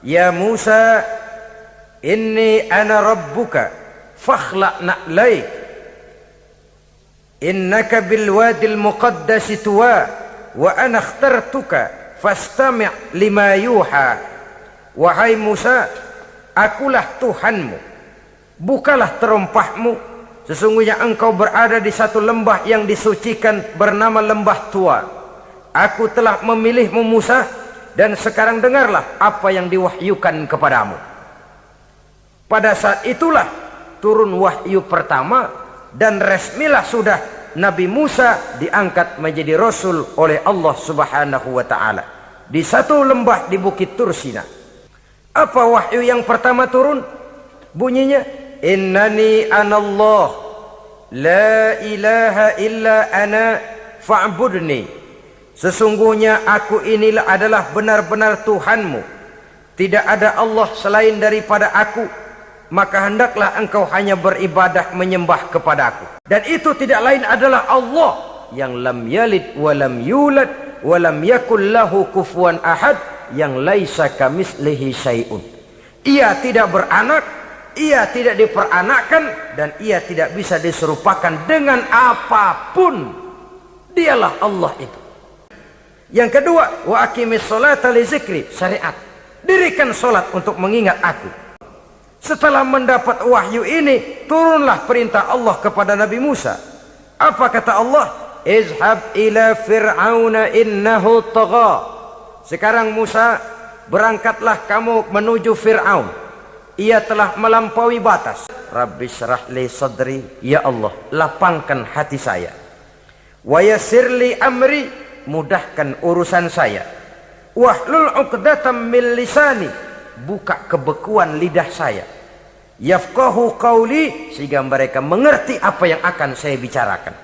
Ya Musa, inni ana rabbuka fakhla' na'laik innaka bil wadil muqaddasi tuwa wa ana ikhtartuka fastami' lima yuha. Wahai Musa, akulah Tuhanmu, bukalah terompahmu, sesungguhnya engkau berada di satu lembah yang disucikan bernama lembah Tua. Aku telah memilihmu Musa, dan sekarang dengarlah apa yang diwahyukan kepadamu. Pada saat itulah turun wahyu pertama, dan resmilah sudah Nabi Musa diangkat menjadi Rasul oleh Allah Subhanahu wa ta'ala di satu lembah di Bukit Tursina. Apa wahyu yang pertama turun? Bunyinya, innani anallah la ilaha illa ana fa'budni. Sesungguhnya aku inilah adalah benar-benar Tuhanmu, tidak ada Allah selain daripada aku, maka hendaklah engkau hanya beribadah menyembah kepadaku. Dan itu tidak lain adalah Allah yang lam yalid wa lam yulad wa lam yakul lahu kufuwan ahad, yang laisa kamislihi syai'un. Ia tidak beranak, ia tidak diperanakkan, dan ia tidak bisa diserupakan dengan apapun. Dialah Allah itu. Yang kedua, wa aqimis sholata li zikri, syariat. Dirikan salat untuk mengingat aku. Setelah mendapat wahyu ini, turunlah perintah Allah kepada Nabi Musa. Apa kata Allah? Izhab ila fir'auna innahu tagha. Sekarang Musa, berangkatlah kamu menuju Fir'aun. Ia telah melampaui batas. Rabbi syrah li sadri, ya Allah, lapangkan hati saya. Wa yassir li amri, mudahkan urusan saya. Wahlul 'uqdatam min lisani, buka kebekuan lidah saya. Yafqahu qauli, sehingga mereka mengerti apa yang akan saya bicarakan.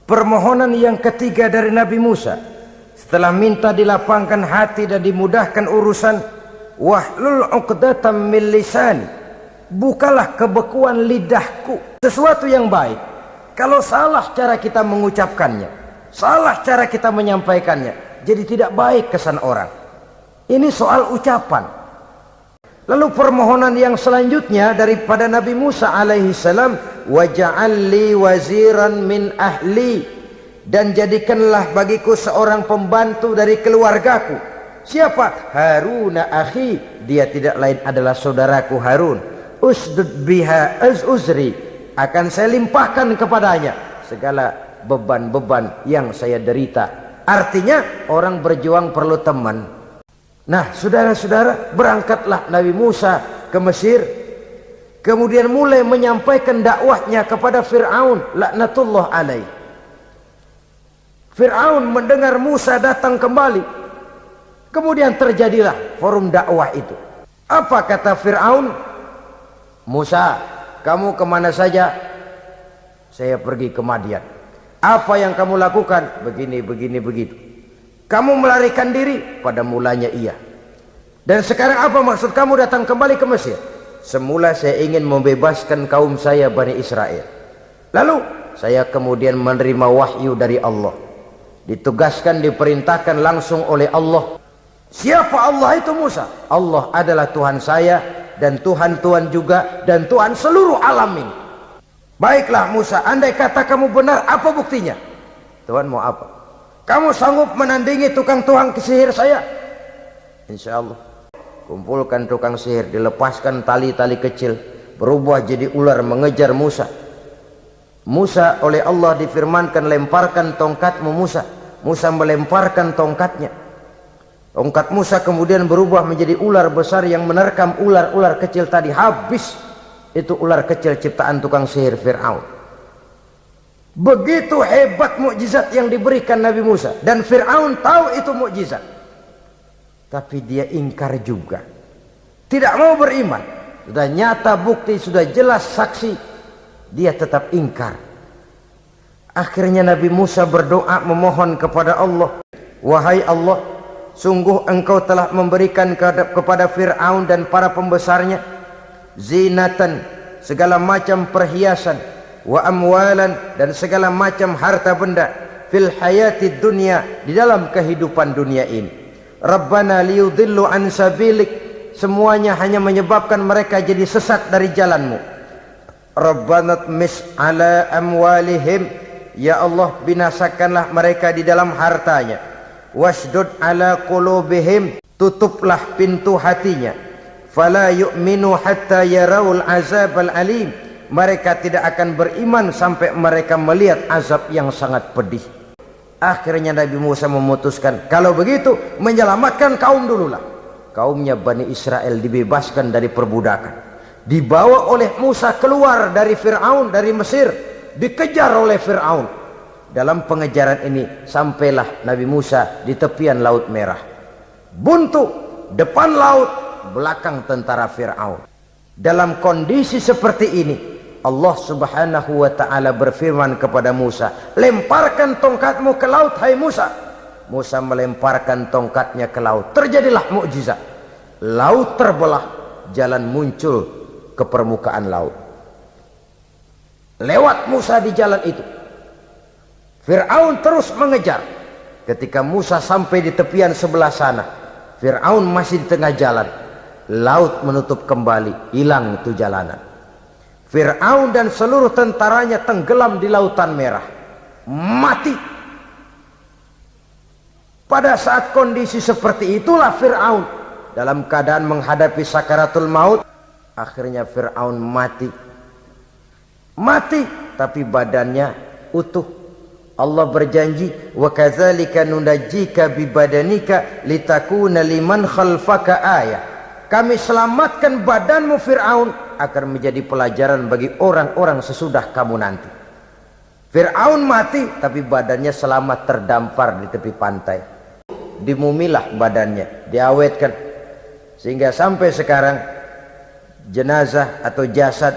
Permohonan yang ketiga dari Nabi Musa, setelah minta dilapangkan hati dan dimudahkan urusan, wahlul 'uqdatam min lisani, bukalah kebekuan lidahku. Sesuatu yang baik, kalau salah cara kita mengucapkannya, salah cara kita menyampaikannya, jadi tidak baik kesan orang. Ini soal ucapan. Lalu permohonan yang selanjutnya daripada Nabi Musa alaihi salam, waj'al li waziran min ahli, dan jadikanlah bagiku seorang pembantu dari keluargaku. Siapa? Haruna akhi, dia tidak lain adalah saudaraku Harun. Usdud biha azuzri, akan saya limpahkan kepadanya segala beban-beban yang saya derita. Artinya orang berjuang perlu teman. Nah, saudara-saudara, berangkatlah Nabi Musa ke Mesir, kemudian mulai menyampaikan dakwahnya kepada Fir'aun laknatullah alaih. Fir'aun mendengar Musa datang kembali, kemudian terjadilah forum dakwah itu. Apa kata Fir'aun? Musa, kamu kemana saja? Saya pergi ke Madian. Apa yang kamu lakukan? Begini, begini, begitu. Kamu melarikan diri? Pada mulanya iya. Dan sekarang apa maksud kamu datang kembali ke Mesir? Semula saya ingin membebaskan kaum saya Bani Israel. Lalu saya kemudian menerima wahyu dari Allah. Ditugaskan, diperintahkan langsung oleh Allah. Siapa Allah itu Musa? Allah adalah Tuhan saya, dan Tuhan-Tuhan juga, dan Tuhan seluruh alam ini. Baiklah Musa, andai kata kamu benar, apa buktinya? Tuhan mau apa? Kamu sanggup menandingi tukang sihir saya? Insya Allah. Kumpulkan tukang sihir, dilepaskan tali-tali kecil, berubah jadi ular mengejar Musa. Musa oleh Allah difirmankan, lemparkan tongkatmu Musa. Musa melemparkan tongkatnya. Tongkat Musa kemudian berubah menjadi ular besar yang menerkam ular-ular kecil tadi. Habis itu ular kecil ciptaan tukang sihir Fir'aun. Begitu hebat mukjizat yang diberikan Nabi Musa, dan Fir'aun tahu itu mukjizat, tapi dia ingkar juga, tidak mau beriman. Sudah nyata bukti, sudah jelas saksi, dia tetap ingkar. Akhirnya Nabi Musa berdoa memohon kepada Allah, wahai Allah, sungguh engkau telah memberikan kepada Fir'aun dan para pembesarnya zinatan, segala macam perhiasan, wa amwalan, dan segala macam harta benda, fil hayati dunya, di dalam kehidupan dunia ini. Rabbana liyudillu an sabilik, semuanya hanya menyebabkan mereka jadi sesat dari jalanmu. Rabbana tmis ala amwalihim, ya Allah binasakanlah mereka di dalam hartanya. Wasdud ala qulubihim, tutuplah pintu hatinya. Fala yu'minu hatta yarawul azabal alim, mereka tidak akan beriman sampai mereka melihat azab yang sangat pedih. Akhirnya Nabi Musa memutuskan, kalau begitu menyelamatkan kaum dululah. Kaumnya Bani Israel dibebaskan dari perbudakan, dibawa oleh Musa keluar dari Fir'aun, dari Mesir, dikejar oleh Fir'aun. Dalam pengejaran ini sampailah Nabi Musa di tepian Laut Merah. Buntu, depan laut, belakang tentara Fir'aun. Dalam kondisi seperti ini, Allah Subhanahu wa ta'ala berfirman kepada Musa, lemparkan tongkatmu ke laut, hai Musa. Musa melemparkan tongkatnya ke laut. Terjadilah mukjizat. Laut terbelah, jalan muncul ke permukaan laut. Lewat Musa di jalan itu, Fir'aun terus mengejar. Ketika Musa sampai di tepian sebelah sana, Fir'aun masih di tengah jalan. Laut menutup kembali, hilang itu jalanan. Fir'aun dan seluruh tentaranya tenggelam di Lautan Merah, mati. Pada saat kondisi seperti itulah Fir'aun dalam keadaan menghadapi sakaratul maut. Akhirnya Fir'aun mati. Mati, tapi badannya utuh. Allah berjanji, wa kadzalika nunajjika bi badanika litakuna liman khalfaka ayah. Kami selamatkan badanmu Fir'aun agar menjadi pelajaran bagi orang-orang sesudah kamu nanti. Fir'aun mati, tapi badannya selamat terdampar di tepi pantai. Dimumilah badannya, diawetkan, sehingga sampai sekarang jenazah atau jasad